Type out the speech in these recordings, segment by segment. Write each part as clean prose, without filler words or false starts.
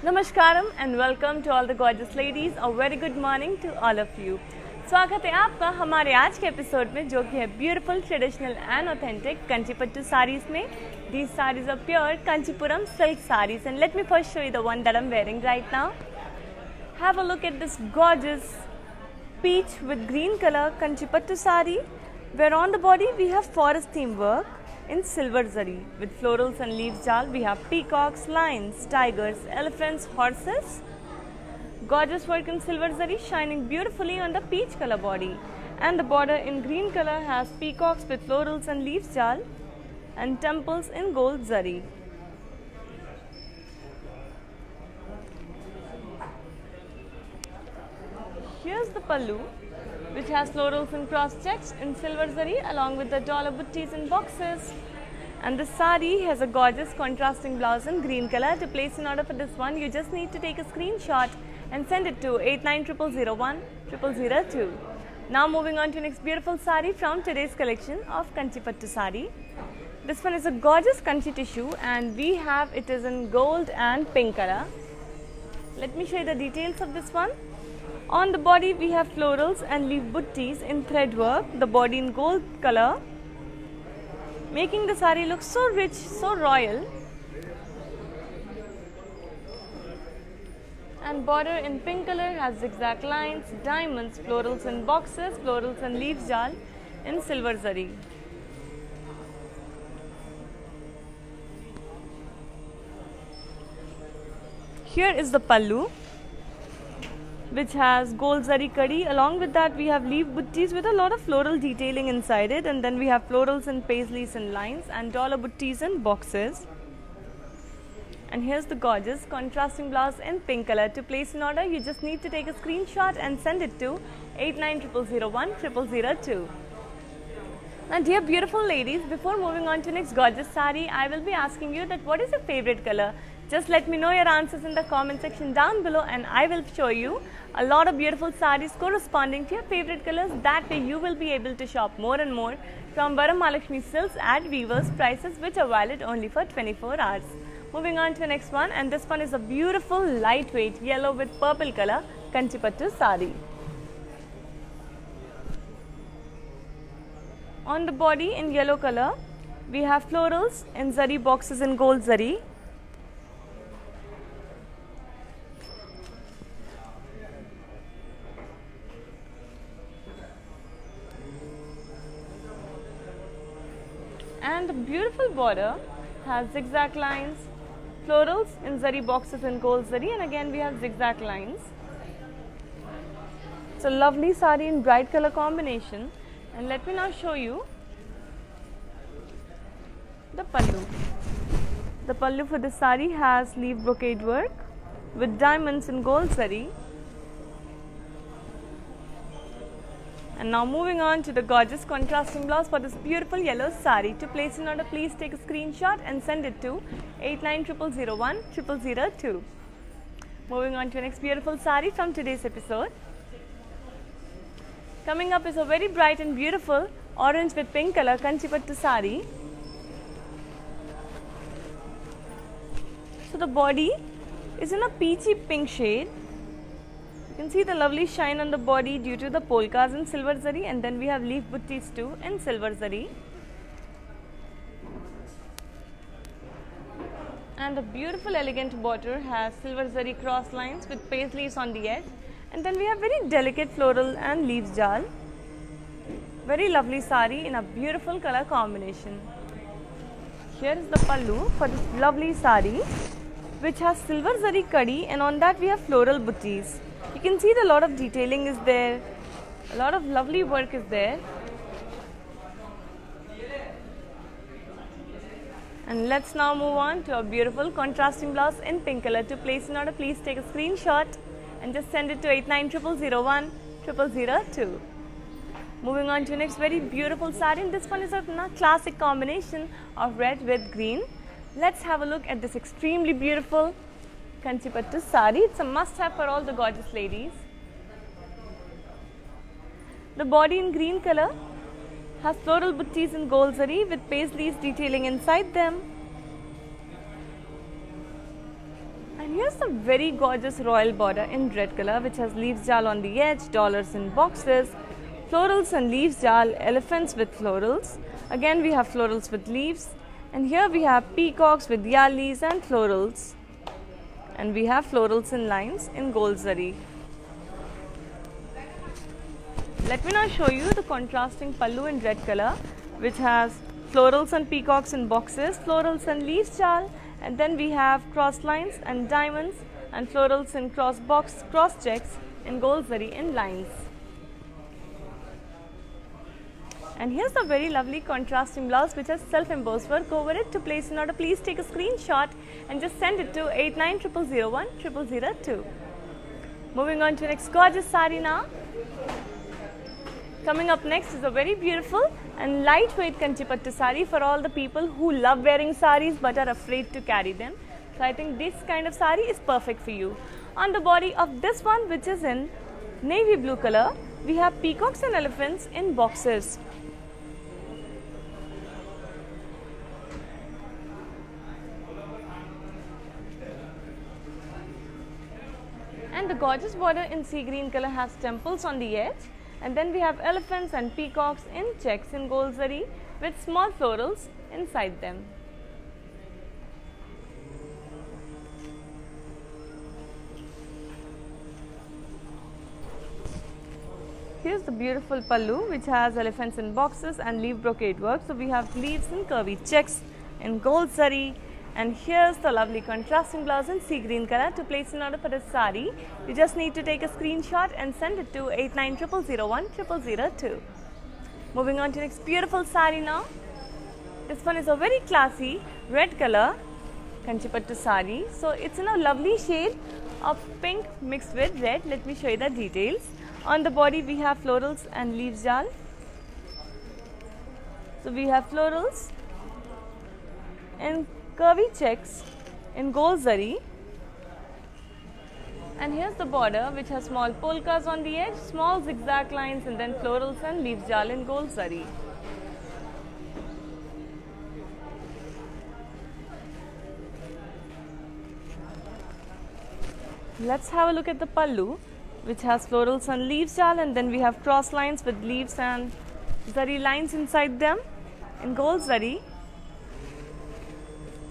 Namaskaram and welcome to all the gorgeous ladies. A very good morning to all of you. स्वागत है आपका हमारे आज के एपिसोड में जो कि है beautiful traditional and authentic Kanchipattu sarees में. These sarees are pure Kanchipuram silk sarees and let me first show you the one that I'm wearing right now. Have a look at this gorgeous peach with green color Kanchipattu saree where on the body we have forest theme work in silver zari with florals and leaves jal. We have peacocks, lions, tigers, elephants, horses. Gorgeous work in silver zari shining beautifully on the peach color body, and the border in green color has peacocks with florals and leaves jal and temples in gold zari. Here's the pallu, which has florals and cross checks in silver zari along with the dollar buttis and boxes. And the sari has a gorgeous contrasting blouse in green color. To place an order for this one, you just need to take a screenshot and send it to 8900010002. Now moving on to next beautiful sari from today's collection of Kanchipattu sari. This one is a gorgeous Kanchi tissue and we have it is in gold and pink color. Let me show you the details of this one. On the body we have florals and leaf buttis in thread work, the body in gold color, making the sari look so rich, so royal. And border in pink color has zigzag lines, diamonds, florals and boxes, florals and leaves jal in silver zari. Here is the pallu, which has gold zari kadi. Along with that we have leaf buttis with a lot of floral detailing inside it, and then we have florals and paisleys and lines and dollar buttis and boxes. And here's the gorgeous contrasting blouse in pink color. To place an order, you just need to take a screenshot and send it to 8900010002. Now dear beautiful ladies, before moving on to next gorgeous sari, I will be asking you that what is your favorite color? Just let me know your answers in the comment section down below and I will show you a lot of beautiful sarees corresponding to your favorite colors. That way you will be able to shop more and more from Varamahalakshmi Silks at Weavers prices, which are valid only for 24 hours. Moving on to the next one, and this one is a beautiful lightweight yellow with purple color Kanchipattu sari. On the body in yellow color, we have florals in zari boxes in gold zari. And the beautiful border has zigzag lines, florals in zari boxes in gold zari, and again we have zigzag lines. It's a lovely sari in bright color combination, and let me now show you the pallu. The pallu for this sari has leaf brocade work with diamonds in gold zari. And now moving on to the gorgeous contrasting blouse for this beautiful yellow sari. To place an order, please take a screenshot and send it to 8900010002. Moving on to the next beautiful sari from today's episode. Coming up is a very bright and beautiful orange with pink color Kanchipattu sari. So the body is in a peachy pink shade. You can see the lovely shine on the body due to the polkas in silver zari, and then we have leaf buttis too in silver zari. And the beautiful elegant border has silver zari cross lines with paisleys on the edge, and then we have very delicate floral and leaves jal. Very lovely sari in a beautiful color combination. Here is the pallu for this lovely sari, which has silver zari kadi, and on that we have floral buttis. You can see the lot of detailing is there, a lot of lovely work is there. And let's now move on to a beautiful contrasting blouse in pink color. To place an order, please take a screenshot and just send it to 8900010002. Moving on to the next very beautiful sari, and this one is a classic combination of red with green. Let's have a look at this extremely beautiful Kanchipattu sari. It's a must-have for all the gorgeous ladies. The body in green color has floral buttis in gold zari with paisleys detailing inside them. And here's the very gorgeous royal border in red color, which has leaves jal on the edge, dollars in boxes, florals and leaves jal, elephants with florals. Again we have florals with leaves, and here we have peacocks with yalis and florals, and we have florals in lines in gold zari. Let me now show you the contrasting pallu in red color, which has florals and peacocks in boxes, florals and leaves jal, and then we have cross lines and diamonds and florals in cross checks in gold zari in lines. And here's the very lovely contrasting blouse which has self-embossed work over it. To place an order, please take a screenshot and just send it to 8900010002. Moving on to the next gorgeous sari now. Coming up next is a very beautiful and lightweight Kanchipattu sari for all the people who love wearing saris but are afraid to carry them. So I think this kind of sari is perfect for you. On the body of this one, which is in navy blue color, we have peacocks and elephants in boxes. And the gorgeous border in sea green color has temples on the edge. And then we have elephants and peacocks in checks in gold zari with small florals inside them. Here's the beautiful pallu which has elephants in boxes and leaf brocade work. So we have leaves in curvy checks in gold zari. And here's the lovely contrasting blouse in sea green color. To place an order for this sari, you just need to take a screenshot and send it to 8900010002. Moving on to next beautiful sari now. This one is a very classy red color Kanchipattu sari. So it's in a lovely shade of pink mixed with red. Let me show you the details. On the body we have florals and leaves jal. So we have florals in curvy checks in gold zari, and here's the border which has small polkas on the edge, small zigzag lines, and then florals and leaves jal in gold zari. Let's have a look at the pallu, which has florals and leaves jal, and then we have cross lines with leaves and zari lines inside them in gold zari.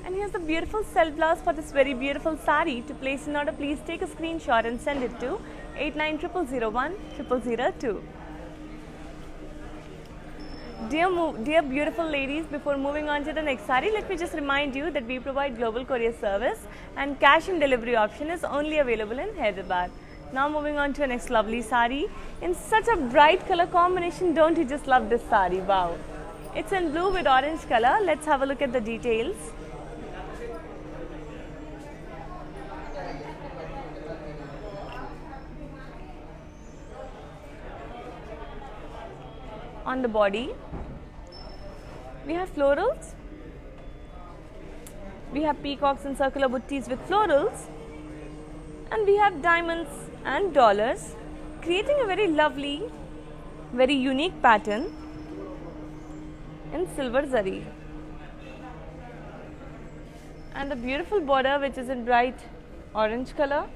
And here's the beautiful self blouse for this very beautiful sari. To place an order, please take a screenshot and send it to 8900010002. Dear beautiful ladies, before moving on to the next sari, let me just remind you that we provide global courier service and cash and delivery option is only available in Hyderabad. Now moving on to the next lovely sari in such a bright color combination. Don't you just love this sari? Wow! It's in blue with orange color. Let's have a look at the details. On the body, we have florals, we have peacocks and circular buttis with florals, and we have diamonds and dollars, creating a very lovely, very unique pattern in silver zari. And the beautiful border, which is in bright orange color,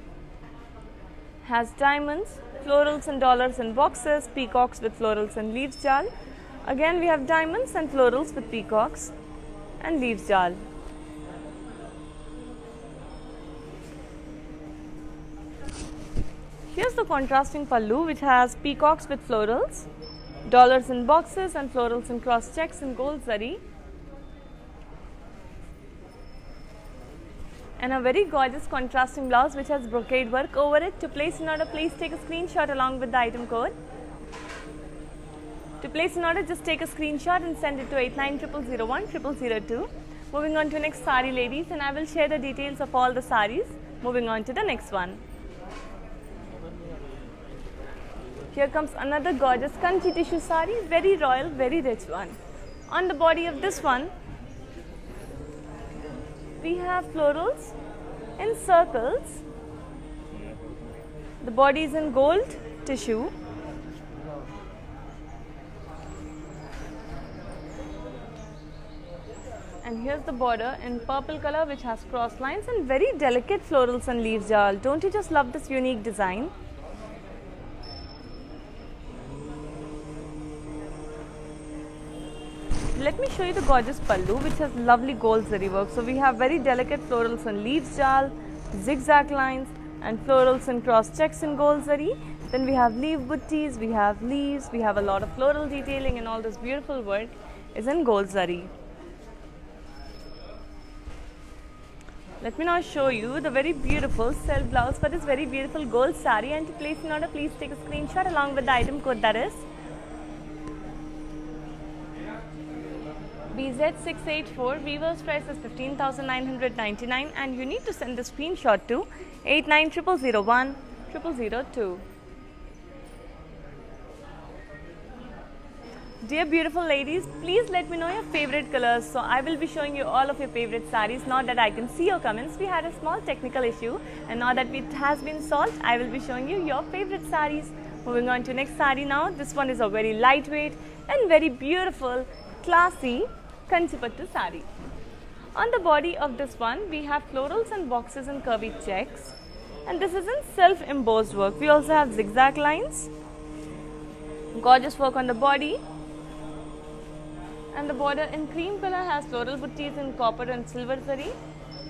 has diamonds, florals and dollars in boxes, peacocks with florals and leaves jal. Again we have diamonds and florals with peacocks and leaves jal. Here's the contrasting pallu, which has peacocks with florals, dollars in boxes and florals in cross checks in gold zari. And a very gorgeous contrasting blouse which has brocade work over it. To place an order, please take a screenshot along with the item code. To place an order, just take a screenshot and send it to 8900010002. Moving on to next sari, ladies, and I will share the details of all the saris. Moving on to the next one. Here comes another gorgeous Kanchi tissue sari, very royal, very rich one. On the body of this one, we have florals in circles. The body is in gold tissue. And here's the border in purple color which has cross lines and very delicate florals and leaves, y'all. Don't you just love this unique design? Let me show you the gorgeous pallu which has lovely gold zari work. So we have very delicate florals and leaves, y'all, zigzag lines and florals and cross checks in gold zari. Then we have leaf buttis, we have leaves, we have a lot of floral detailing, and all this beautiful work is in gold zari. Let me now show you the very beautiful self blouse for this very beautiful gold sari, and to place an order please take a screenshot along with the item code, that is BZ684. Weaver's price is 15,999 and you need to send the screenshot to 890001 0002. Dear beautiful ladies, please let me know your favorite colors. So I will be showing you all of your favorite sarees. Now that I can see your comments, we had a small technical issue, and now that it has been solved, I will be showing you your favorite sarees. Moving on to next saree now. This one is a very lightweight and very beautiful, classy Kanchipattu saree. On the body of this one, we have florals and boxes and curvy checks, and this is in self-embossed work. We also have zigzag lines, gorgeous work on the body, and the border in cream color has floral buttis in copper and silver zari,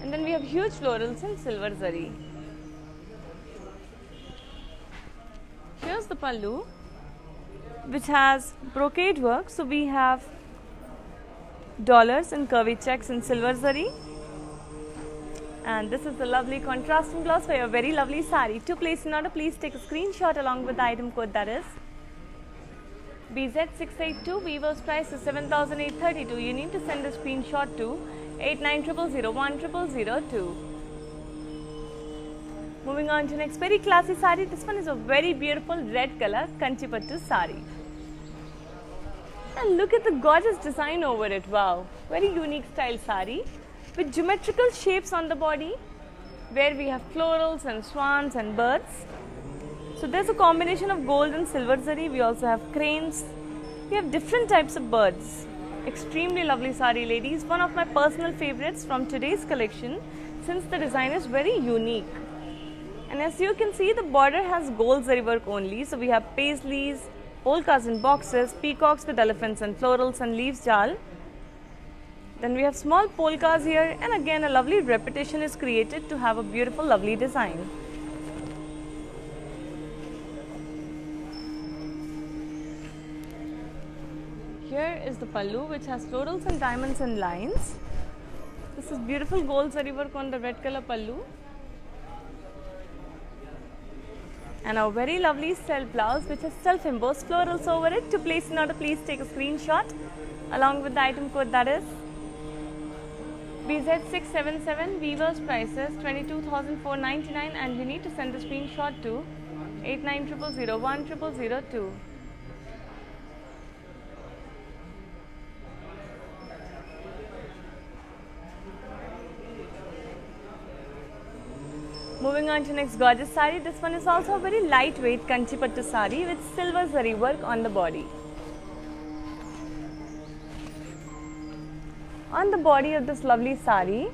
and then we have huge florals in silver zari. Here's the pallu which has brocade work. So we have dollars and curvy checks in silver zari, and this is the lovely contrasting blouse for your very lovely saree. To place an order please take a screenshot along with the item code, that is BZ682. Weaver's price is 7,832. You need to send a screenshot to 890001 0002. Moving on to next very classy saree. This one is a very beautiful red color Kanchipattu saree. And look at the gorgeous design over it. Wow, very unique style saree with geometrical shapes on the body, where we have florals and swans and birds. So there's a combination of gold and silver zari. We also have cranes. We have different types of birds. Extremely lovely saree, ladies. One of my personal favorites from today's collection, since the design is very unique. And as you can see, the border has gold zari work only. So we have paisleys, polkas and boxes, peacocks with elephants and florals and leaves, jal. Then we have small polkas here, and again a lovely repetition is created to have a beautiful lovely design. Here is the pallu which has florals and diamonds and lines. This is beautiful gold zari work on the red color pallu. And a very lovely self blouse which has self-embossed florals over it. To place an order please take a screenshot along with the item code, that is BZ677. Weaver's price is 22,499 and you need to send the screenshot to 890001 0002. Moving on to next gorgeous saree. This one is also a very lightweight Kanchipattu saree with silver zari work on the body. On the body of this lovely saree,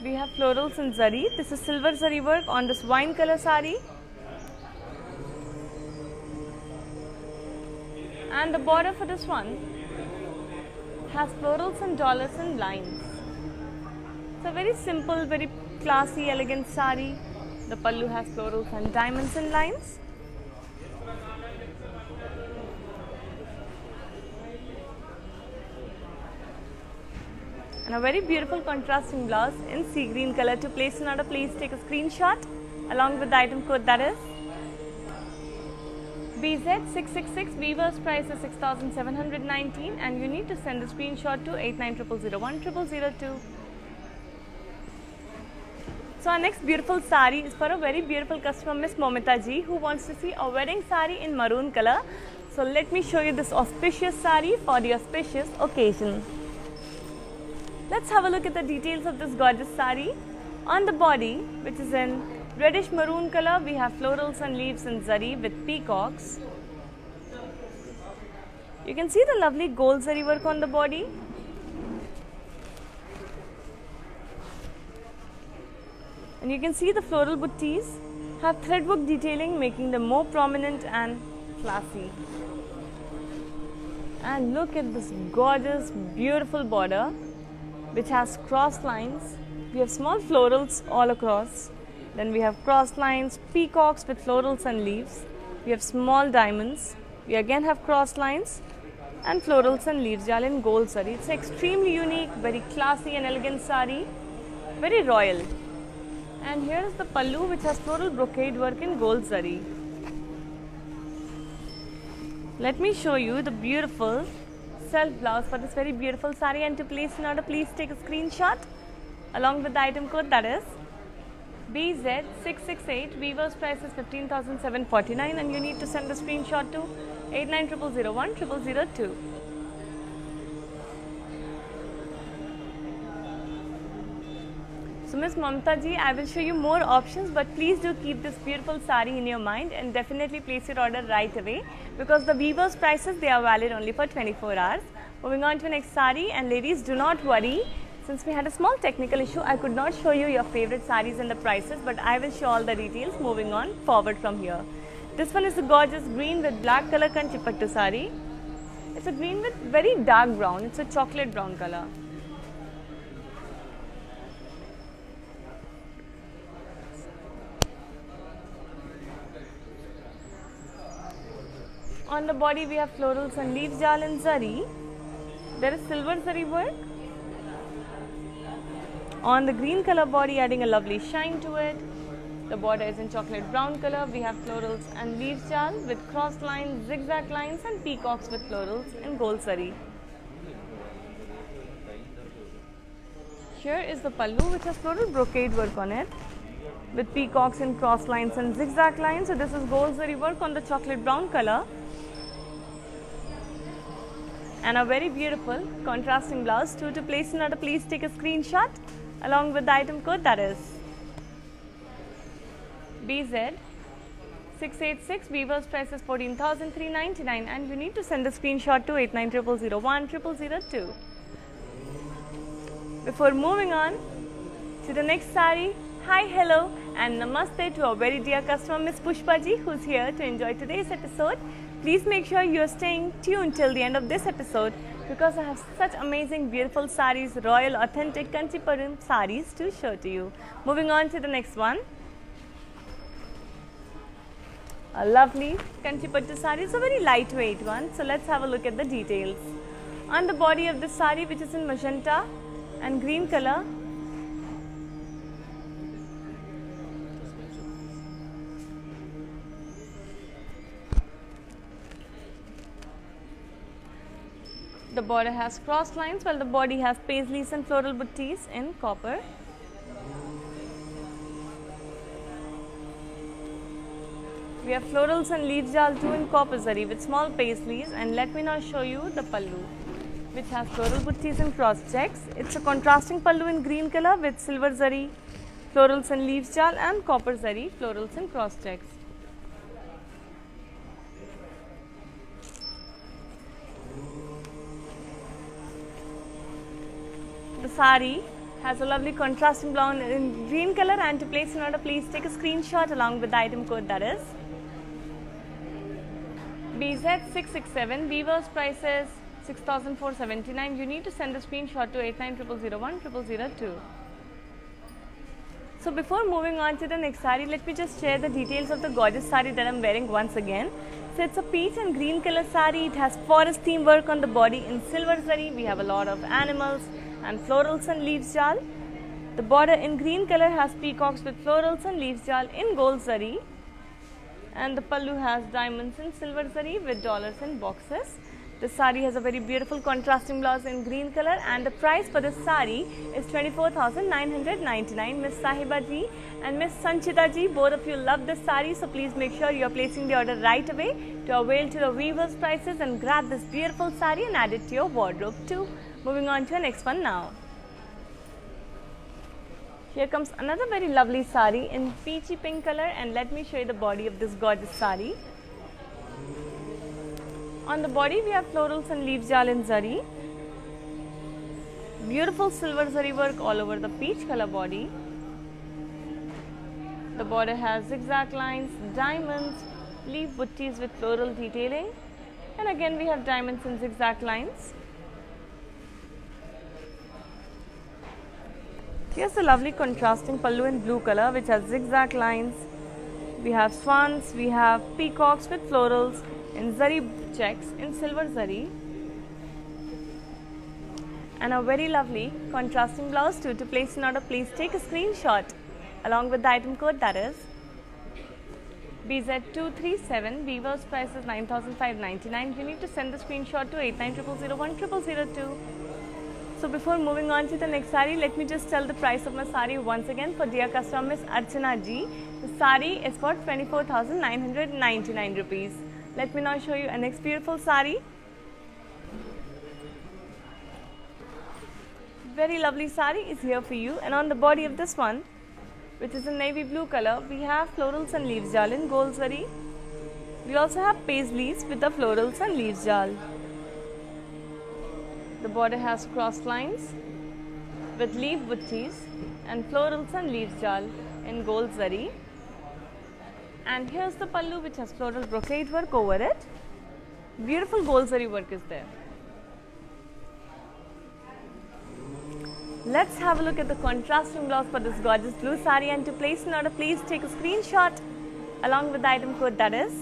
we have florals and zari. This is silver zari work on this wine color saree. And the border for this one has florals and dollars and lines. It's a very simple, very classy, elegant saree. The pallu has florals and diamonds and lines. And a very beautiful contrasting blouse in sea green color. To place an order please take a screenshot along with the item code, that is BZ666. Weaver's price is 6,719 and you need to send a screenshot to 890001 0002. So our next beautiful saree is for a very beautiful customer, Miss Momita ji, who wants to see a wedding saree in maroon color. So let me show you this auspicious saree for the auspicious occasion. Let's have a look at the details of this gorgeous saree. On the body, which is in reddish maroon color, we have florals and leaves and zari with peacocks. You can see the lovely gold zari work on the body. And you can see the floral buttees have threadwork detailing, making them more prominent and classy. And look at this gorgeous, beautiful border which has cross lines. We have small florals all across. Then we have cross lines, peacocks with florals and leaves. We have small diamonds. We again have cross lines and florals and leaves jal in gold sari. It's extremely unique, very classy and elegant sari, very royal. And here is the pallu which has floral brocade work in gold zari. Let me show you the beautiful self blouse for this very beautiful sari, and to place an order please take a screenshot along with the item code, that is BZ668. Weaver's price is 15,749 and you need to send the screenshot to 8900010002. So Miss Mamta ji, I will show you more options, but please do keep this beautiful sari in your mind and definitely place your order right away, because the Weaver's prices, they are valid only for 24 hours. Moving on to the next sari, and ladies, do not worry, since we had a small technical issue, I could not show you your favorite saris and the prices, but I will show all the details moving on forward from here. This one is a gorgeous green with black color kanchipattu sari. It's a green with very dark brown, it's a chocolate brown color. On the body we have florals and leaves jal in zari. There is silver zari work. On the green color body, adding a lovely shine to it. The border is in chocolate brown color. We have florals and leaves jal with cross lines, zigzag lines and peacocks with florals in gold zari. Here is the pallu which has floral brocade work on it with peacocks in cross lines and zigzag lines. So this is gold zari work on the chocolate brown color. And a very beautiful contrasting blouse. To place an order, please take a screenshot along with the item code, that is BZ686. Weaver's price is 14,399 and you need to send the screenshot to 8900010002. Before moving on to the next sari, hi, hello and namaste to our very dear customer Miss Pushpa ji, who's here to enjoy today's episode. Please make sure you are staying tuned till the end of this episode, because I have such amazing beautiful saris, royal authentic Kanchipuram saris to show to you. Moving on to the next one. A lovely Kanchipattu sari. It's a very lightweight one. So let's have a look at the details. On the body of this sari, which is in magenta and green color, the border has cross lines while the body has paisleys and floral buttees in copper. We have florals and leaves jal too in copper zari with small paisleys, and let me now show you the pallu which has floral buttees and cross checks. It's a contrasting pallu in green color with silver zari, florals and leaves jal and copper zari, florals and cross checks. The sari has a lovely contrasting brown in green color, and to place an order please take a screenshot along with the item code, that is BZ667. Weaver's price is 6,479. You need to send the screenshot to 8900010002. So before moving on to the next sari, let me just share the details of the gorgeous sari that I am wearing once again. So it's a peach and green color sari. It has forest theme work on the body in silver zari. We have a lot of animals and florals and leaves jal. The border in green color has peacocks with florals and leaves jal in gold zari, and the pallu has diamonds in silver zari with dollars in boxes. The sari has a very beautiful contrasting blouse in green color, and the price for this sari is 24,999. Miss Sahiba ji and Miss Sanchita ji, both of you love this sari, so please make sure you are placing the order right away to avail to the Weaver's prices and grab this beautiful sari and add it to your wardrobe too. Moving on to the next one now. Here comes another very lovely sari in peachy pink color, and let me show you the body of this gorgeous sari. On the body we have florals and leaf jal in zari. Beautiful silver zari work all over the peach color body. The border has zigzag lines, diamonds, leaf butties with floral detailing, and again we have diamonds and zigzag lines. Here's the lovely contrasting pallu in blue color which has zigzag lines. We have swans, we have peacocks with florals in zari checks in silver zari, and a very lovely contrasting blouse too. To place an order, please take a screenshot along with the item code, that is BZ237. Weaver's price is 9,599. You need to send the screenshot to 8900010002. So before moving on to the next sari, let me just tell the price of my sari once again for dear customer Miss Archana Ji. The sari is for 24,999 rupees. Let me now show you a next beautiful sari. Very lovely sari is here for you, and on the body of this one, which is in navy blue color, we have florals and leaves jal in gold zari. We also have paisleys with the florals and leaves jal. The border has cross lines with leaf butties and florals and leaves jal in gold zari. And here's the pallu which has floral brocade work over it. Beautiful gold zari work is there. Let's have a look at the contrasting blouse for this gorgeous blue sari, and to place an order, please take a screenshot along with the item code, that is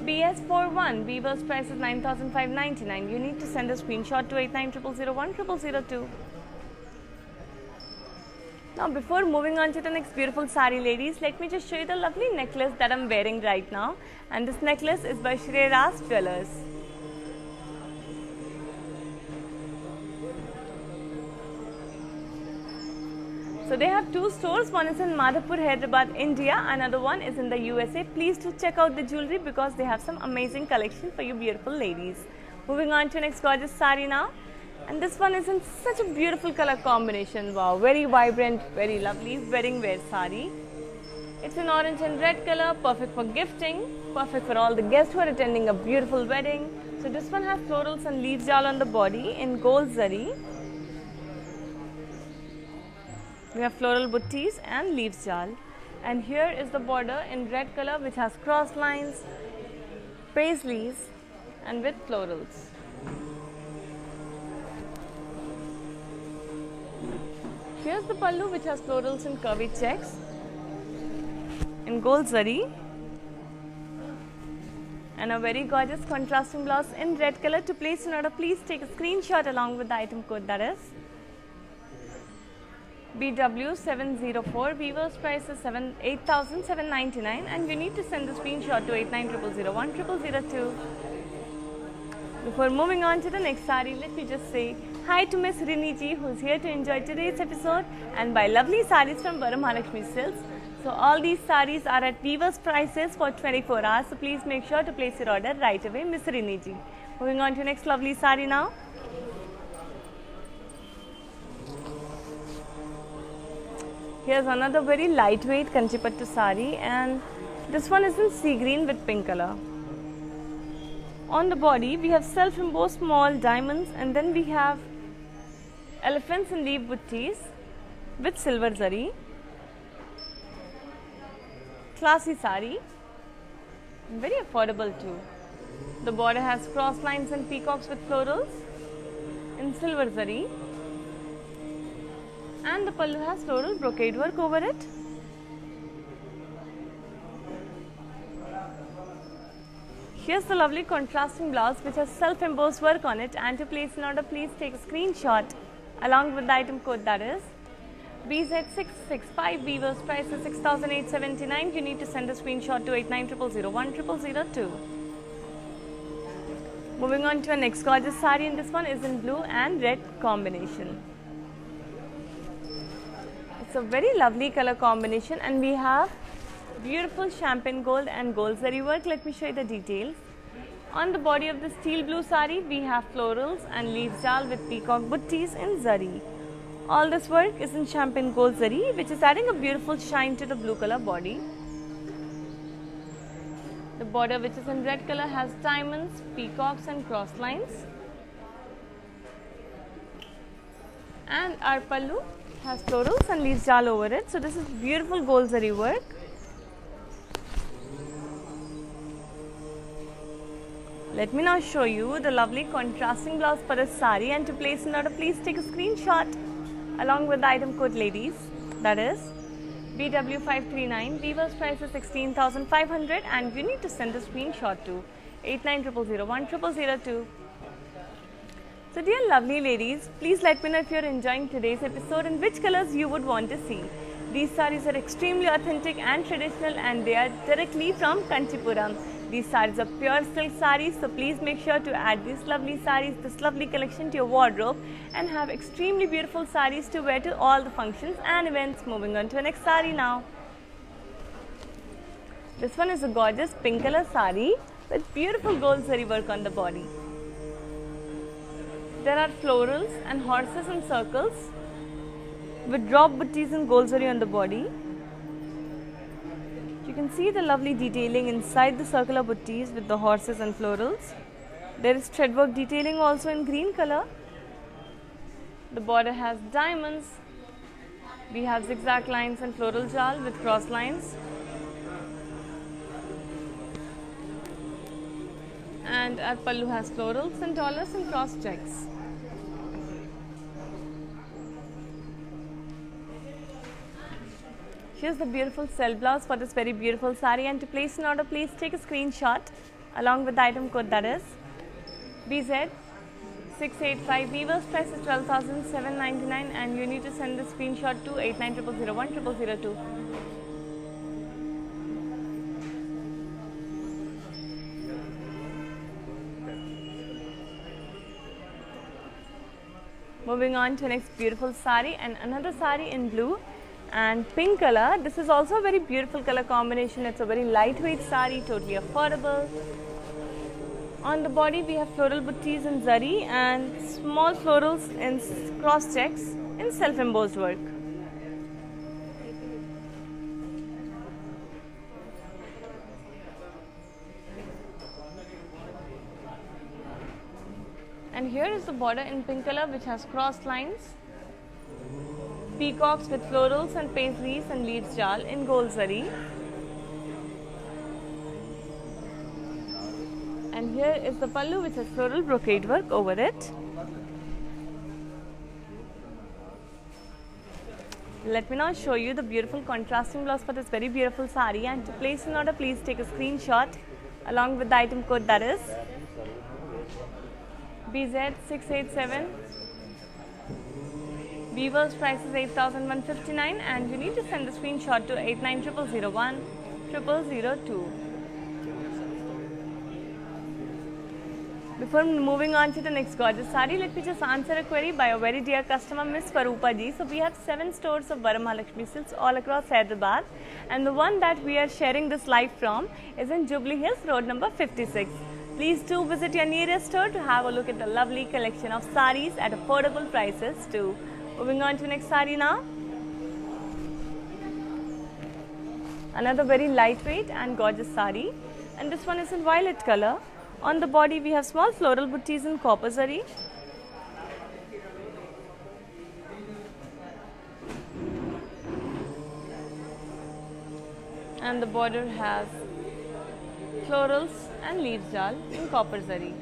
BS41. Weaver's price is 9,599. You need to send a screenshot to 8900010002. Now before moving on to the next beautiful sari, ladies, let me just show you the lovely necklace that I'm wearing right now, and this necklace is by Shri Ras Jewellers. So they have two stores, one is in Madhapur, Hyderabad, India, another one is in the USA. Please do check out the jewelry because they have some amazing collection for you beautiful ladies. Moving on to next gorgeous sari now, and this one is in such a beautiful color combination. Wow, very vibrant, very lovely wedding wear sari. It's in orange and red color, perfect for gifting, perfect for all the guests who are attending a beautiful wedding. So this one has florals and leaves jal on the body in gold zari. We have floral butties and leaves jal, and here is the border in red color which has cross lines, paisleys and with florals. Here's the pallu which has florals and curvy checks in gold zari, and a very gorgeous contrasting blouse in red color. To place an order, please take a screenshot along with the item code, that is BW704. Weaver's price is 8,799, and you need to send the screenshot to 8900010002. Before moving on to the next sari, let me just say hi to Miss Rini Ji, who is here to enjoy today's episode and buy lovely saris from Varamahalakshmi Silks. So all these saris are at Weaver's prices for 24 hours. So please make sure to place your order right away, Miss Rini Ji. Moving on to next lovely sari now. Here's another very lightweight Kanchipattu sari, and this one is in sea green with pink color. On the body we have self-embossed small diamonds, and then we have elephants and leaf butties with silver zari. Classy sari, very affordable too. The border has cross lines and peacocks with florals in silver zari, and the pallu has floral brocade work over it. Here's the lovely contrasting blouse which has self-embossed work on it, and to place an order, please take a screenshot along with the item code, that is BZ665. Weaver's price is 6,879. You need to send a screenshot to 8900010002. Moving on to our next gorgeous sari, and this one is in blue and red combination. It's a very lovely color combination, and we have beautiful champagne gold and gold zari work. Let me show you the details. On the body of the steel blue sari, we have florals and leaves jal with peacock butties in zari. All this work is in champagne gold zari, which is adding a beautiful shine to the blue color body. The border, which is in red color, has diamonds, peacocks and cross lines. And our pallu has florals and leaves jal over it. So this is beautiful gold zari work. Let me now show you the lovely contrasting blouse for this sari, and to place an order, please take a screenshot along with the item code, ladies. That is BW539. Weaver's price is 16,500 and you need to send the screenshot to 8900010002. So dear lovely ladies, please let me know if you are enjoying today's episode and which colors you would want to see. These sarees are extremely authentic and traditional and they are directly from Kanchipuram. These sarees are pure silk sarees, so please make sure to add these lovely sarees, this lovely collection to your wardrobe and have extremely beautiful sarees to wear to all the functions and events. Moving on to the next saree now. This one is a gorgeous pink color saree with beautiful gold zari work on the body. There are florals and horses in circles with drop butties and gold zari on the body. You can see the lovely detailing inside the circular butties with the horses and florals. There is threadwork detailing also in green color. The border has diamonds. We have zigzag lines and floral jal with cross lines. And our pallu has florals and dollars and cross checks. Here's the beautiful cell blouse for this very beautiful saree, and to place an order, please take a screenshot along with the item code, that is BZ685. Weaver's price is 12,799 and you need to send the screenshot to 8900010002. Moving on to next beautiful saree, and another saree in blue and pink color. This is also a very beautiful color combination. It's a very lightweight saree, totally affordable. On the body we have floral butties in zari and small florals in cross checks in self-embossed work. And here is the border in pink color which has cross lines, peacocks with florals and paisleys and leaves jal in gold zari. And here is the pallu which has floral brocade work over it. Let me now show you the beautiful contrasting blouse for this very beautiful saree, and to place an order, please take a screenshot along with the item code, that is BZ687. Weaver's price is 8,159 and you need to send the screenshot to 8900010002. Before moving on to the next gorgeous saree, let me just answer a query by a very dear customer, Miss Farupa ji. So we have 7 stores of Varamahalakshmi Silks all across Hyderabad, and the one that we are sharing this live from is in Jubilee Hills, road number 56. Please do visit your nearest store to have a look at the lovely collection of sarees at affordable prices too. Moving on to the next saree now. Another very lightweight and gorgeous saree, and this one is in violet color. On the body we have small floral butties in copper zari. And the border has florals and leaves jal in copper zari.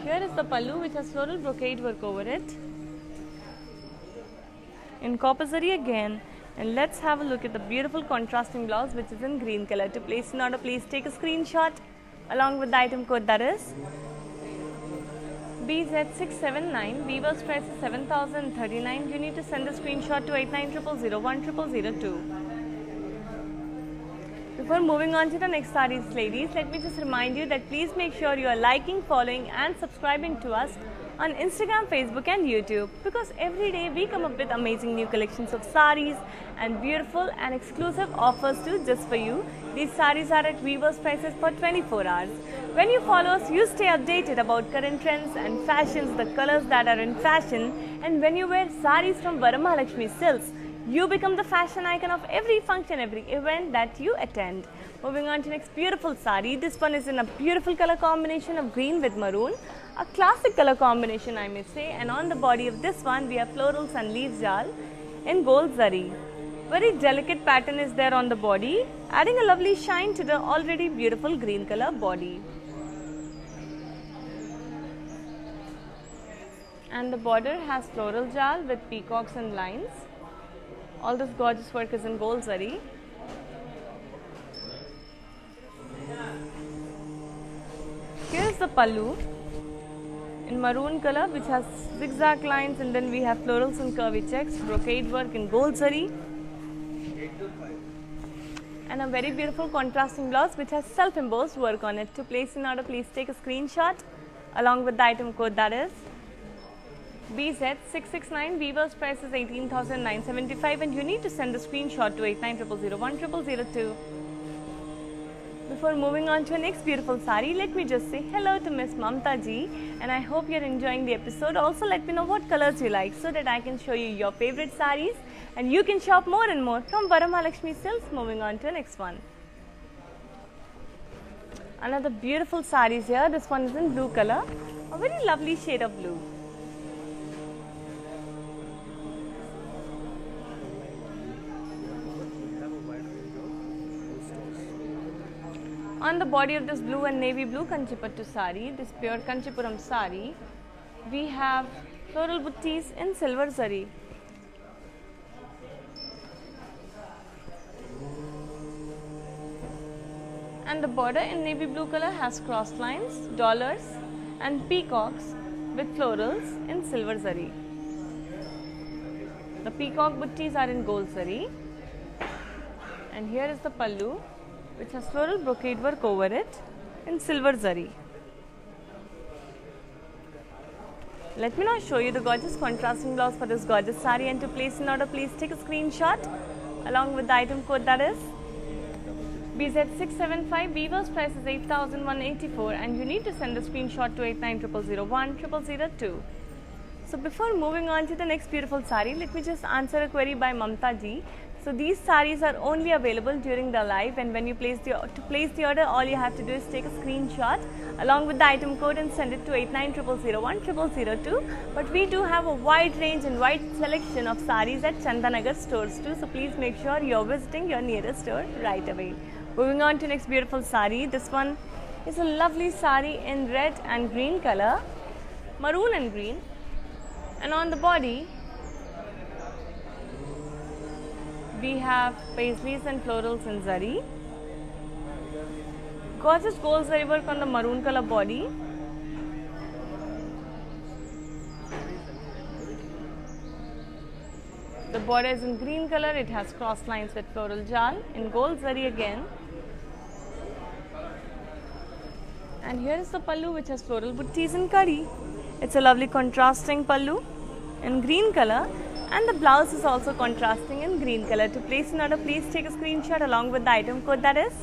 Here is the pallu which has floral brocade work over it in copper zari again. And let's have a look at the beautiful contrasting blouse which is in green color. To place an order, please take a screenshot along with the item code, that is BZ679. Weaver's price is 7,039. You need to send the screenshot to 8900010002. Before moving on to the next sarees, ladies, let me just remind you that please make sure you are liking, following and subscribing to us on Instagram, Facebook and YouTube, because every day we come up with amazing new collections of sarees and beautiful and exclusive offers too just for you. These sarees are at Weaver's prices for 24 hours. When you follow us, you stay updated about current trends and fashions, the colors that are in fashion, and when you wear sarees from Varamahalakshmi Silks, you become the fashion icon of every function, every event that you attend. Moving on to next beautiful sari. This one is in a beautiful color combination of green with maroon. A classic color combination, I may say. And on the body of this one, we have florals and leaves jal in gold zari. Very delicate pattern is there on the body, adding a lovely shine to the already beautiful green color body. And the border has floral jal with peacocks and lines. All this gorgeous work is in gold zari. Here is the pallu in maroon color, which has zigzag lines, and then we have florals and curvy checks, brocade work in gold zari, and a very beautiful contrasting blouse which has self-embossed work on it. To place in order, please take a screenshot along with the item code, that is BZ669. Weaver's price is 18,975 and you need to send the screenshot to 8900010002. Before moving on to our next beautiful sari, let me just say hello to Miss Mamta ji, and I hope you're enjoying the episode. Also let me know what colors you like so that I can show you your favorite saris and you can shop more and more from Varamahalakshmi Silks. Moving on to the next one. Another beautiful saris here. This one is in blue color, a very lovely shade of blue. On the body of this blue and navy blue Kanchipattu sari, this pure Kanchipuram sari, we have floral buttis in silver zari. And the border in navy blue color has cross lines, dollars and peacocks with florals in silver zari. The peacock buttis are in gold zari. And here is the pallu, which has floral brocade work over it in silver zari. Let me now show you the gorgeous contrasting blouse for this gorgeous sari, and to place an order, please take a screenshot along with the item code, that is BZ675. Weaver's price is 8,184 and you need to send the screenshot to 8900010002. So before moving on to the next beautiful sari, let me just answer a query by Mamta ji. So these saris are only available during the live, and when you place the order, all you have to do is take a screenshot along with the item code and send it to 8900010002. But we do have a wide range and wide selection of saris at Chandanagar stores too, so please make sure you're visiting your nearest store right away. Moving on to next beautiful sari. This one is a lovely sari in red and green color, maroon and green, and on the body we have paisleys and florals in zari. Gorgeous gold zari work on the maroon color body. The border is in green color. It has cross lines with floral jal in gold zari again. And here is the pallu, which has floral buttis in curry. It's a lovely contrasting pallu in green color. And the blouse is also contrasting in green color. To place an order, please take a screenshot along with the item code, that is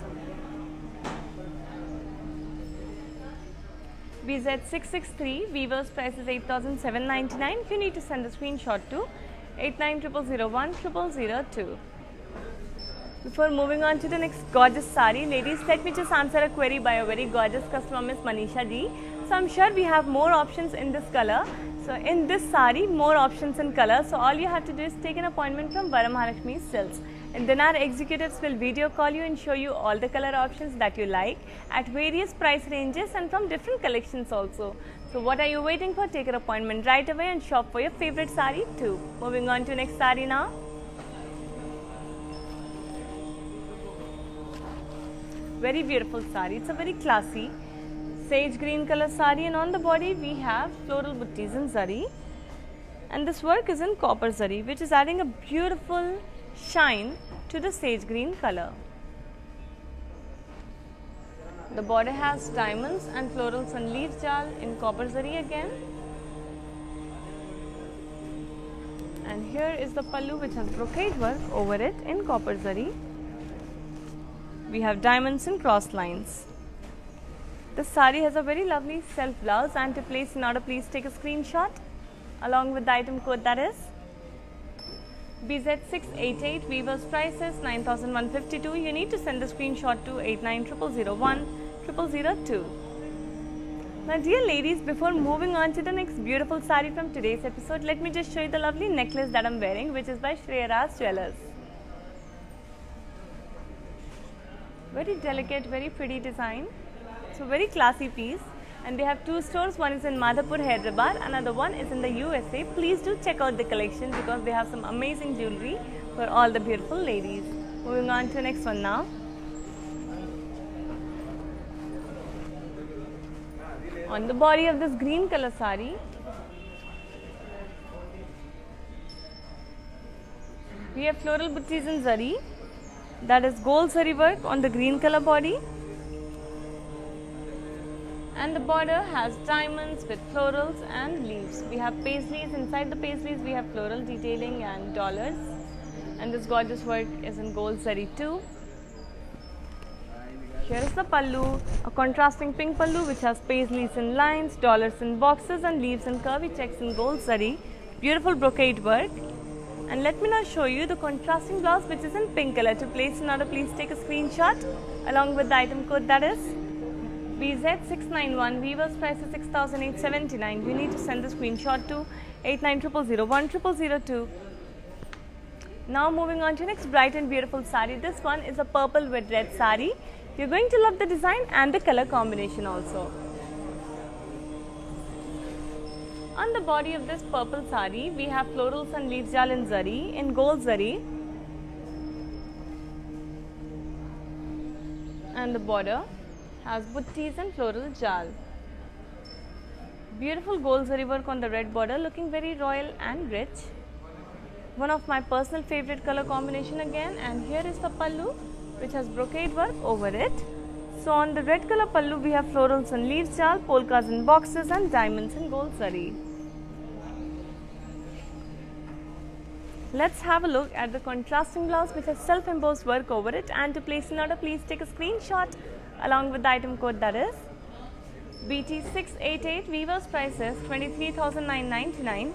BZ663. Weaver's price is 8,799. You need to send a screenshot to 8900010002. Before moving on to the next gorgeous sari, ladies, let me just answer a query by a very gorgeous customer, Miss Manisha ji. So I'm sure we have more options in this color. So in this sari, more options in color. So all you have to do is take an appointment from Varamahalakshmi Silks, and then our executives will video call you and show you all the color options that you like at various price ranges and from different collections also. So what are you waiting for? Take an appointment right away and shop for your favorite sari too. Moving on to next sari now. Very beautiful sari. It's a very classy sage green color sari, and on the body we have floral buttis in zari, and this work is in copper zari, which is adding a beautiful shine to the sage green color. The border has diamonds and florals and leaves jal in copper zari again. And here is the pallu, which has brocade work over it in copper zari. We have diamonds and cross lines. This sari has a very lovely self blouse, and to place an order, please take a screenshot along with the item code, that is BZ688, weaver's price is 9152. You need to send the screenshot to 890001 0002. Now dear ladies, before moving on to the next beautiful saree from today's episode, let me just show you the lovely necklace that I'm wearing, which is by Shreya Raj Jewellers. Very delicate, very pretty design. So very classy piece. And they have two stores, one is in Madhapur, Hyderabad, another one is in the USA. Please do check out the collection because they have some amazing jewelry for all the beautiful ladies. Moving on to the next one now. On the body of this green color saree, we have floral buttees in zari, that is gold zari work on the green color body, and the border has diamonds with florals and leaves. We have paisleys, inside the paisleys we have floral detailing and dollars, and this gorgeous work is in gold zari too. Here is the pallu, a contrasting pink pallu which has paisleys in lines, dollars in boxes and leaves and curvy checks in gold zari. Beautiful brocade work. And let me now show you the contrasting blouse which is in pink color. To place an order, please take a screenshot along with the item code, that is BZ691. Weaver's price is 6879. You need to send the screenshot to 890001 0002. Now moving on to next bright and beautiful saree. This one is a purple with red saree. You're going to love the design and the color combination also. On the body of this purple saree, we have florals and leaves jal in zari, in gold zari. And the border has buttees and floral jal. Beautiful gold zari work on the red border, looking very royal and rich. One of my personal favorite color combination again, and here is the pallu which has brocade work over it. So on the red color pallu we have florals and leaves jal, polkas in boxes and diamonds in gold zari. Let's have a look at the contrasting blouse which has self-embossed work over it, and to place an order please take a screenshot along with the item code, that is BT688. Weaver's price is 23,999.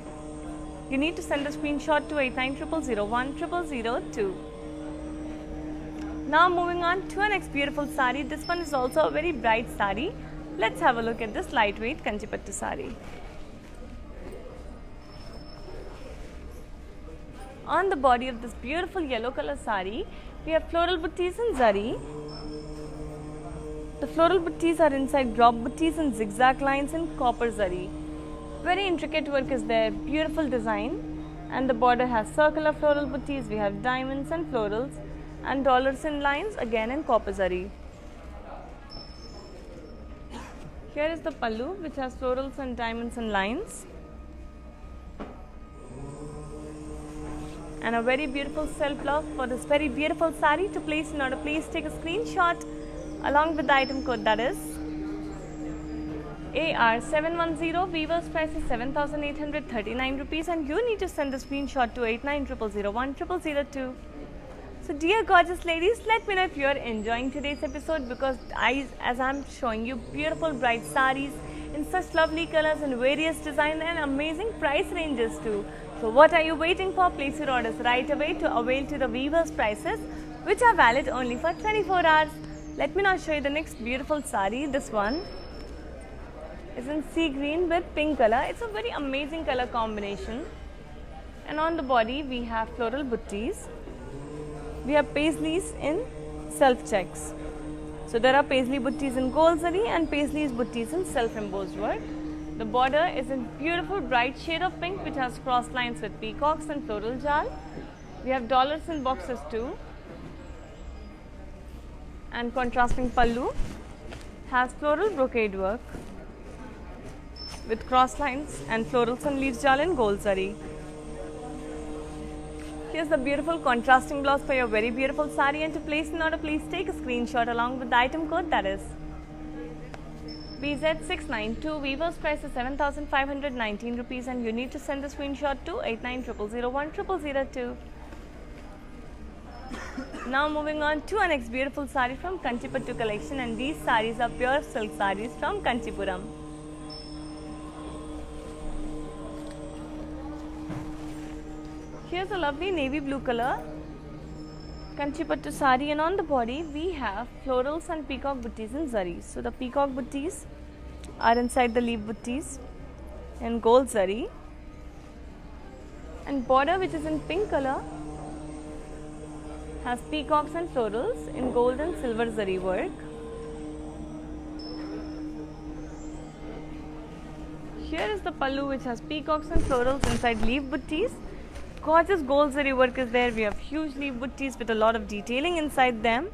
You need to send the screenshot to 890001 0002. Now moving on to our next beautiful saree. This one is also a very bright saree. Let's have a look at this lightweight Kanchipattu saree. On the body of this beautiful yellow color saree, we have floral buttees in zari. The floral buttees are inside drop buttees and zigzag lines in copper zari. Very intricate work is there, beautiful design, and the border has circular floral buttees. We have diamonds and florals and dollars in lines, again in copper zari. Here is the pallu which has florals and diamonds and lines, and a very beautiful self blouse for this very beautiful saree. To place an order, please take a screenshot along with the item code, that is AR710. Weaver's price is 7,839 rupees, and you need to send the screenshot to 890001 0002. So dear gorgeous ladies, let me know if you are enjoying today's episode, because as I'm showing you beautiful bright sarees in such lovely colors and various designs and amazing price ranges too. So what are you waiting for? Place your orders right away to avail to the weaver's prices, which are valid only for 24 hours. Let me now show you the next beautiful saree. This one is in sea green with pink color. It's a very amazing color combination. And on the body we have floral buttees. We have paisleys in self checks. So there are paisley buttees in gold zari and paisley's buttees in self-embossed work. The border is in beautiful bright shade of pink which has cross lines with peacocks and floral jal. We have dollars in boxes too. And contrasting pallu has floral brocade work with cross lines and florals and leaves jal in gold zari. Here's the beautiful contrasting blouse for your very beautiful saree, and to place an order please take a screenshot along with the item code, that is BZ692. Weaver's price is 7,519 rupees, and you need to send the screenshot to 890001 0002. Now moving on to our next beautiful saree from Kanchipattu collection, and these sarees are pure silk sarees from Kanchipuram. Here's a lovely navy blue color Kanchipattu sari, and on the body we have florals and peacock butties in zari. So the peacock butties are inside the leaf butties in gold zari, and border, which is in pink color, has peacocks and florals in gold and silver zari work. Here is the pallu, which has peacocks and florals inside leaf butties. Gorgeous gold zari work is there. We have huge leaf butties with a lot of detailing inside them,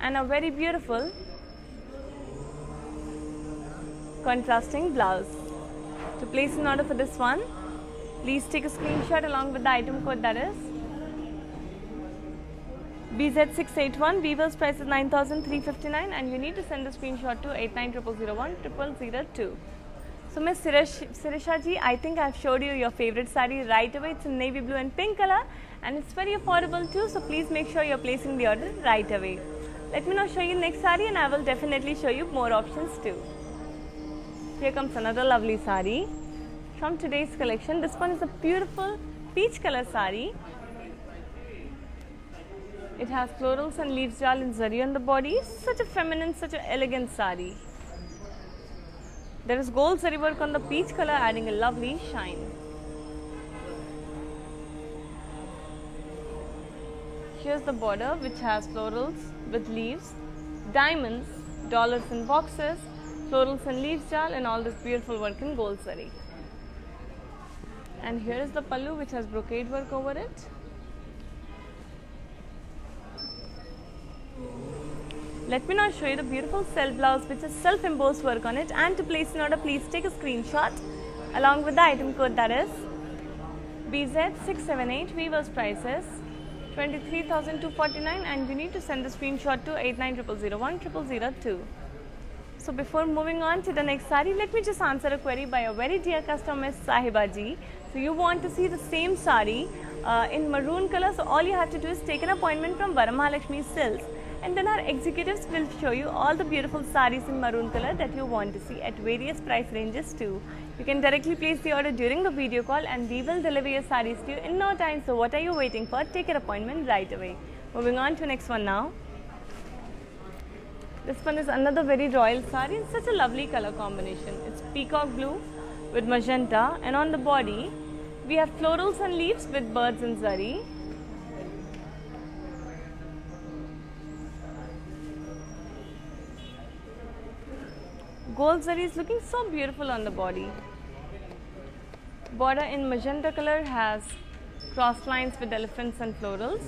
and a very beautiful contrasting blouse. To place an order for this one, please take a screenshot along with the item code, that is BZ681. Weaver's price is 9,359, and you need to send the screenshot to 8900010002. So Miss Sirisha ji, I think I've showed you your favorite saree right away. It's in navy blue and pink color, and it's very affordable too. So please make sure you're placing the order right away. Let me now show you the next saree, and I will definitely show you more options too. Here comes another lovely saree from today's collection. This one is a beautiful peach color saree. It has florals and leaves jal in zari on the body. Such a feminine, such an elegant saree. There is gold zari work on the peach color, adding a lovely shine. Here's the border, which has florals with leaves, diamonds, dollars in boxes, florals and leaves jal, and all this beautiful work in gold zari. And here is the pallu, which has brocade work over it. Let me now show you the beautiful self blouse, which has self-embossed work on it. And to place an order, please take a screenshot along with the item code, that is BZ678. Weaver's price is 23,249, and you need to send the screenshot to 8900010002. So before moving on to the next saree, let me just answer a query by a very dear customer, Miss Sahiba ji. So you want to see the same saree in maroon color. So all you have to do is take an appointment from Varamahalakshmi Silks, and then our executives will show you all the beautiful sarees in maroon color that you want to see at various price ranges too. You can directly place the order during the video call, and we will deliver your sarees to you in no time. So what are you waiting for? Take your appointment right away. Moving on to next one now. This one is another very royal saree in such a lovely color combination. It's peacock blue with magenta, and on the body we have florals and leaves with birds and zari. Gold zari is looking so beautiful on the body. Border in magenta color has cross lines with elephants and florals.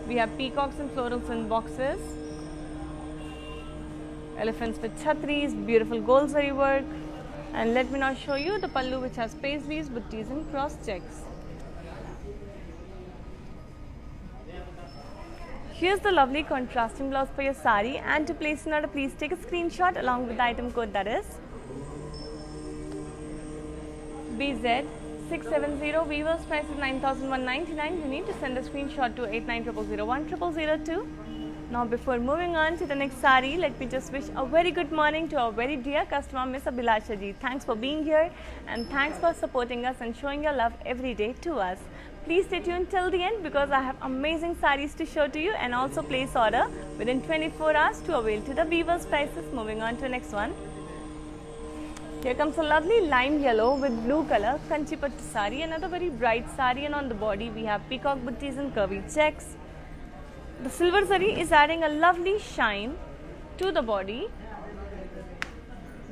We have peacocks and florals in boxes. Elephants with chhatris, beautiful gold zari work. And let me now show you the pallu, which has paisleys, butties and cross checks. Here's the lovely contrasting blouse for your saree, and to place an order, please take a screenshot along with the item code, that is BZ670. Weaver's price is 9,199. You need to send a screenshot to 8900010002. Now before moving on to the next saree, let me just wish a very good morning to our very dear customer, Miss Abhilasha ji. Thanks for being here, and thanks for supporting us and showing your love every day to us. Please stay tuned till the end, because I have amazing sarees to show to you, and also place order within 24 hours to avail to the Weaver's prices. Moving on to the next one. Here comes a lovely lime yellow with blue color Kanchipattu saree, another very bright saree, and on the body we have peacock butties and curvy checks. The silver zari is adding a lovely shine to the body.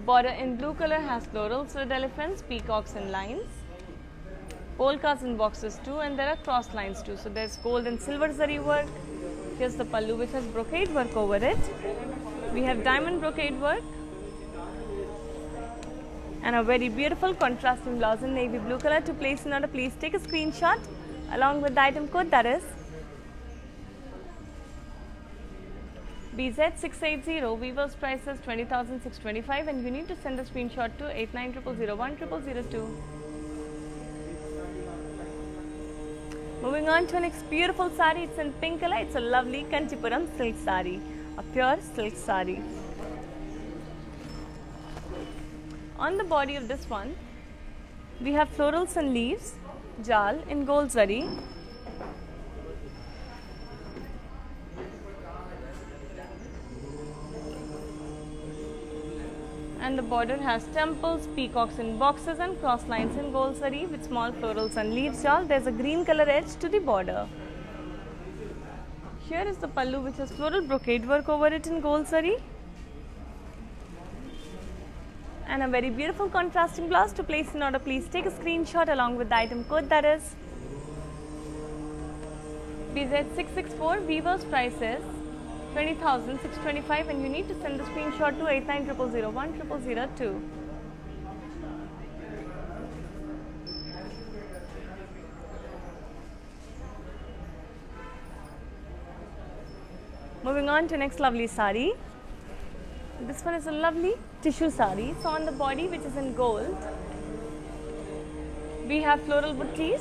Border in blue color has florals with elephants, peacocks and lines. Polkas in boxes too, and there are cross lines too. So there's gold and silver zari work. Here's the pallu, which has brocade work over it. We have diamond brocade work, and a very beautiful contrasting blouse in navy blue color. To place an order, please take a screenshot along with the item code, that is BZ680. Weaver's price is 20,625, and you need to send a screenshot to 8900010002. Moving on to the next beautiful saree. It's in pink color. It's a lovely Kanchipuram silk saree, a pure silk saree. On the body of this one, We have florals and leaves, jal in gold zari. And the border has temples, peacocks in boxes and cross lines in gold zari with small florals and leaves jal. There's a green color edge to the border. Here is the pallu which has floral brocade work over it in gold zari. And a very beautiful contrasting blouse. To place in order, please take a screenshot along with the item code, that is BZ664. Weaver's price is 20,625 and you need to send the screenshot to 8900010002. Moving on to next lovely sari. This one is a lovely tissue sari. So on the body, which is in gold, we have floral buttees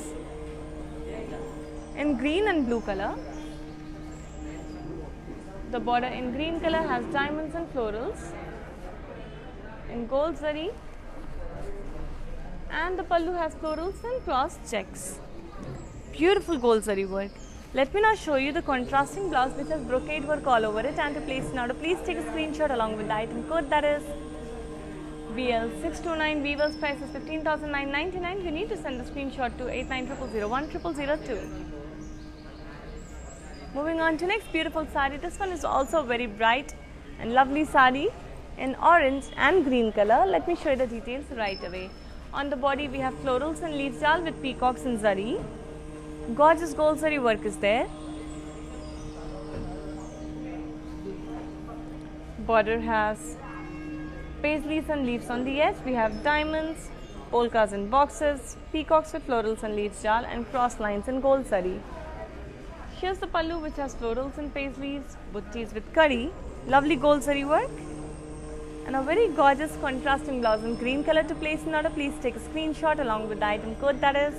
in green and blue color. The border in green color has diamonds and florals in gold zari, and the pallu has florals and cross checks. Beautiful gold zari work. Let me now show you the contrasting blouse which has brocade work all over it, and to place an order, please take a screenshot along with the item code, that is BL629. Weaver's price is 15,999. You need to send the screenshot to 8900010002. Moving on to next beautiful sari. This one is also very bright and lovely sari in orange and green color. Let me show you the details right away. On the body, we have florals and leaves jal with peacocks and zari. Gorgeous gold zari work is there. Border has paisleys and leaves on the edge. We have diamonds, polkas in boxes, peacocks with florals and leaves jal, and cross lines in gold zari. Here's the pallu which has florals and paisleys, buttees with curry, lovely gold zari work, and a very gorgeous contrasting blouse in green color. To place an order, please take a screenshot along with the item code, that is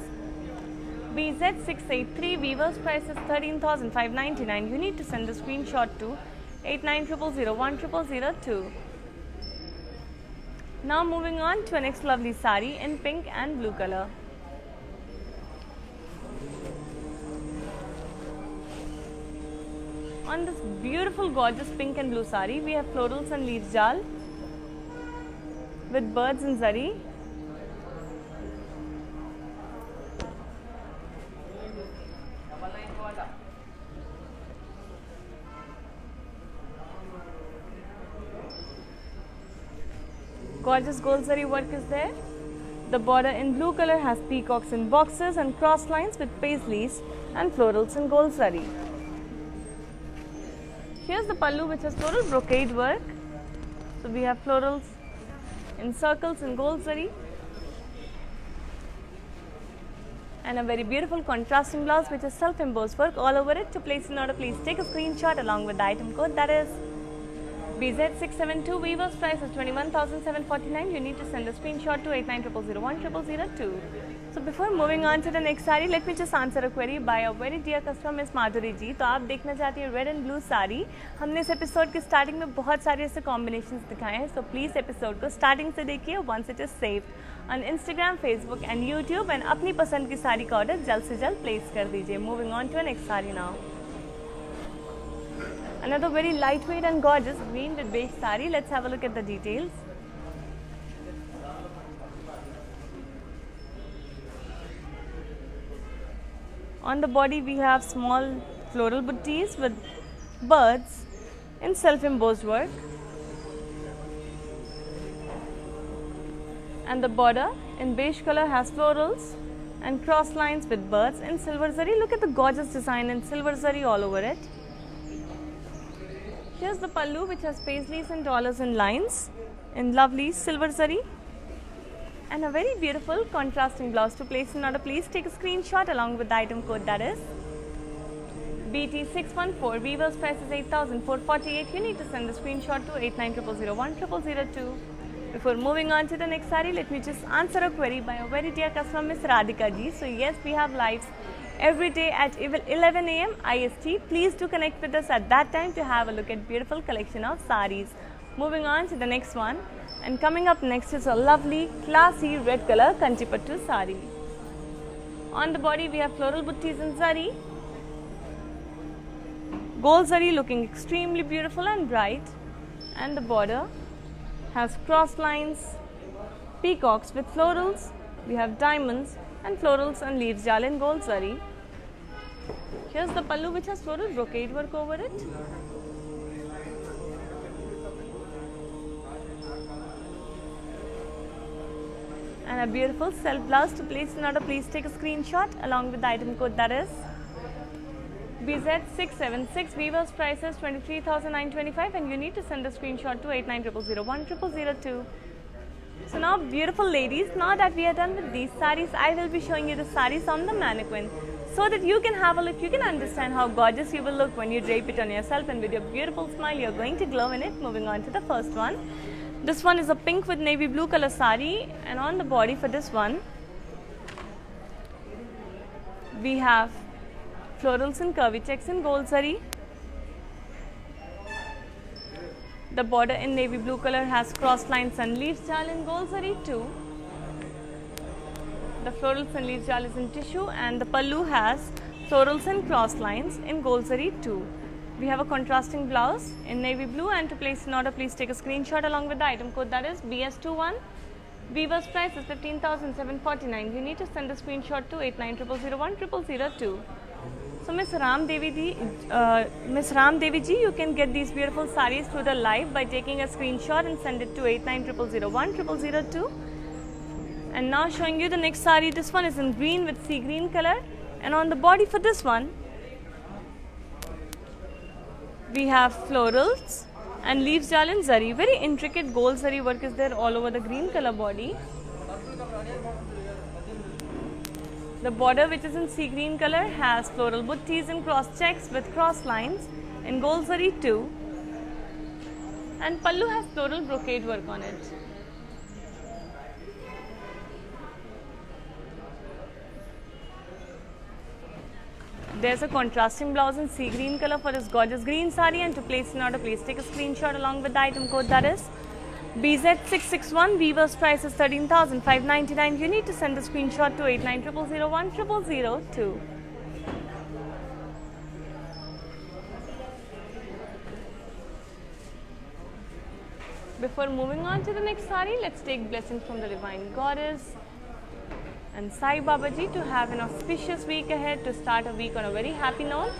BZ683. Weaver's price is 13,599. You need to send the screenshot to 8900010002. Now moving on to a next lovely sari in pink and blue color. On this beautiful gorgeous pink and blue sari, we have florals and leaves jal with birds and zari. Gorgeous gold zari work is there. The border in blue color has peacocks in boxes and cross lines with paisleys and florals in gold zari. Here's the pallu which has floral brocade work. So we have florals in circles in gold zari, and a very beautiful contrasting blouse which has self-embossed work all over it. To place an order, please take a screenshot along with the item code, that is BZ672. Weaver's price is 21,749. You need to send a screenshot to 8900010002. So before moving on to the next saree, let me just answer a query by a very dear customer Miss Madhuri जी. तो आप देखना चाहती हैं red and blue sari. हमने इस episode के starting में बहुत सारे ऐसे कॉम्बिनेशंस दिखाए हैं. सो प्लीज़ एपिसोड को स्टार्टिंग से देखिए once it is saved on Instagram, Facebook and YouTube, and अपनी पसंद की साड़ी का ऑर्डर जल्द से जल्द प्लेस कर दीजिए. Moving on to next sari now. Another very lightweight and gorgeous green with beige saree. Let's have a look at the details. On the body we have small floral buttees with birds in self-embossed work, and the border in beige color has florals and cross lines with birds in silver zari. Look at the gorgeous design in silver zari all over it. Here's the pallu which has paisleys and dollars and lines in lovely silver zari, and a very beautiful contrasting blouse. To place an order, please take a screenshot along with the item code, that is BT614. Weaver's price is 8,448. You need to send the screenshot to 8900010002. Before moving on to the next saree, let me just answer a query by a very dear customer Miss Radhika ji. So yes, we have lives every day at 11 AM IST. Please do connect with us at that time to have a look at beautiful collection of sarees. Moving on to the next one. And coming up next is a lovely classy red color Kanchipattu sari. On the body we have floral buttis in zari. Gold zari looking extremely beautiful and bright. And the border has cross lines, peacocks with florals. We have diamonds and florals and leaves jal in gold zari. Here's the pallu which has floral brocade work over it. And a beautiful self blouse. To place an order, please take a screenshot along with the item code, that is BZ676. Weaver's price is 23,925 and you need to send the screenshot to 8900010002. So now, beautiful ladies, now that we are done with these saris, I will be showing you the saris on the mannequin so that you can have a look, you can understand how gorgeous you will look when you drape it on yourself, and with your beautiful smile you are going to glow in it. Moving on to the first one. This one is a pink with navy blue color sari, and on the body for this one we have florals and curvy checks in gold zari. The border in navy blue color has cross lines and leaves jal in gold zari too. The florals and leaves jal is in tissue, and the pallu has florals and cross lines in gold zari too. We have a contrasting blouse in navy blue, and to place an order, please take a screenshot along with the item code, that is BS21. Weaver's price is 15,749. You need to send the screenshot to 8900010002. So Miss Ram Devi ji, you can get these beautiful saris through the live by taking a screenshot and send it to 8900010002. And now showing you the next sari. This one is in green with sea green color, and on the body for this one we have florals and leaves jal in zari. Very intricate gold zari work is there all over the green color body. The border, which is in sea green color, has floral buttis and cross checks with cross lines in gold zari too. And pallu has floral brocade work on it. There's a contrasting blouse in sea green color for this gorgeous green sari, and to place an order, please take a screenshot along with the item code, that is BZ661. Weaver's price is 13,599. You need to send the screenshot to 8900010002. Before moving on to the next sari, let's take blessings from the Divine Goddess and Sai Babaji to have an auspicious week ahead, to start a week on a very happy note,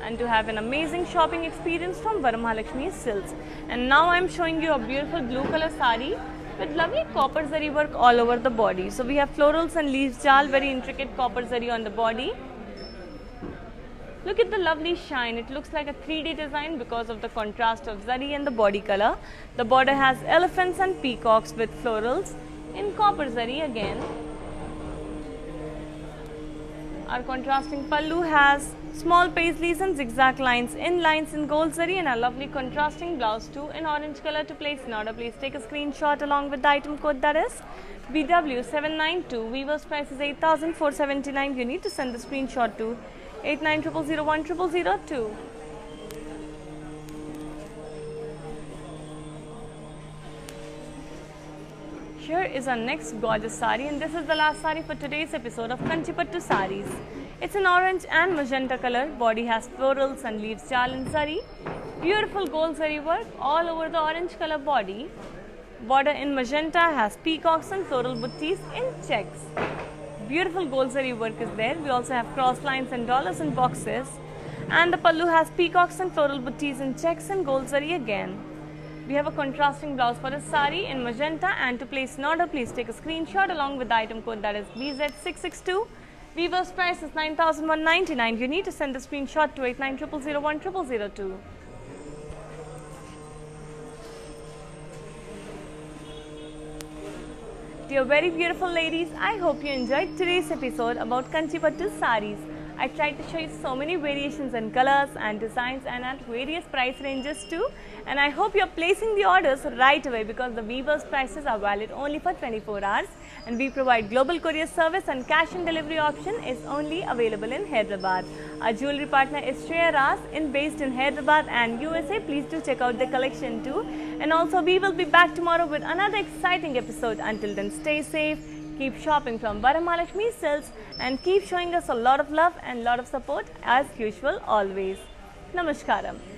and to have an amazing shopping experience from Varamahalakshmi Silks. And now I am showing you a beautiful blue color sari with lovely copper zari work all over the body. So we have florals and leaves jal, very intricate copper zari on the body. Look at the lovely shine. It looks like a 3D design because of the contrast of zari and the body color. The border has elephants and peacocks with florals in copper zari again. Our contrasting pallu has small paisleys and zigzag lines in gold zari, and a lovely contrasting blouse too in orange color. To place an order, please take a screenshot along with the item code, that is BW792. Weaver's price is 8,479. You need to send the screenshot to 8900010002. Here is our next gorgeous sari, and this is the last sari for today's episode of Kanchipattu saris. It's an orange and magenta color. Body has florals and leaves jal in zari. Beautiful gold zari work all over the orange color body. Border in magenta has peacocks and floral buttis in checks. Beautiful gold zari work is there. We also have cross lines and dollars and boxes. And the pallu has peacocks and floral buttis in checks and gold zari again. We have a contrasting blouse for the sari in magenta, and to place an order, please take a screenshot along with the item code, that is BZ662. Weaver's price is 9,199. You need to send the screenshot to 8900010002. Dear very beautiful ladies, I hope you enjoyed today's episode about Kanchipattu saris. I tried to show you so many variations in colors and designs and at various price ranges too. And I hope you're placing the orders right away because the Weavers prices are valid only for 24 hours. And we provide global courier service and cash on delivery option is only available in Hyderabad. Our jewelry partner is Shreya Ras based in Hyderabad and USA. Please do check out the collection too. And also we will be back tomorrow with another exciting episode. Until then, stay safe, keep shopping from Varamahalakshmi Silks and keep showing us a lot of love and lot of support as usual always. Namaskaram.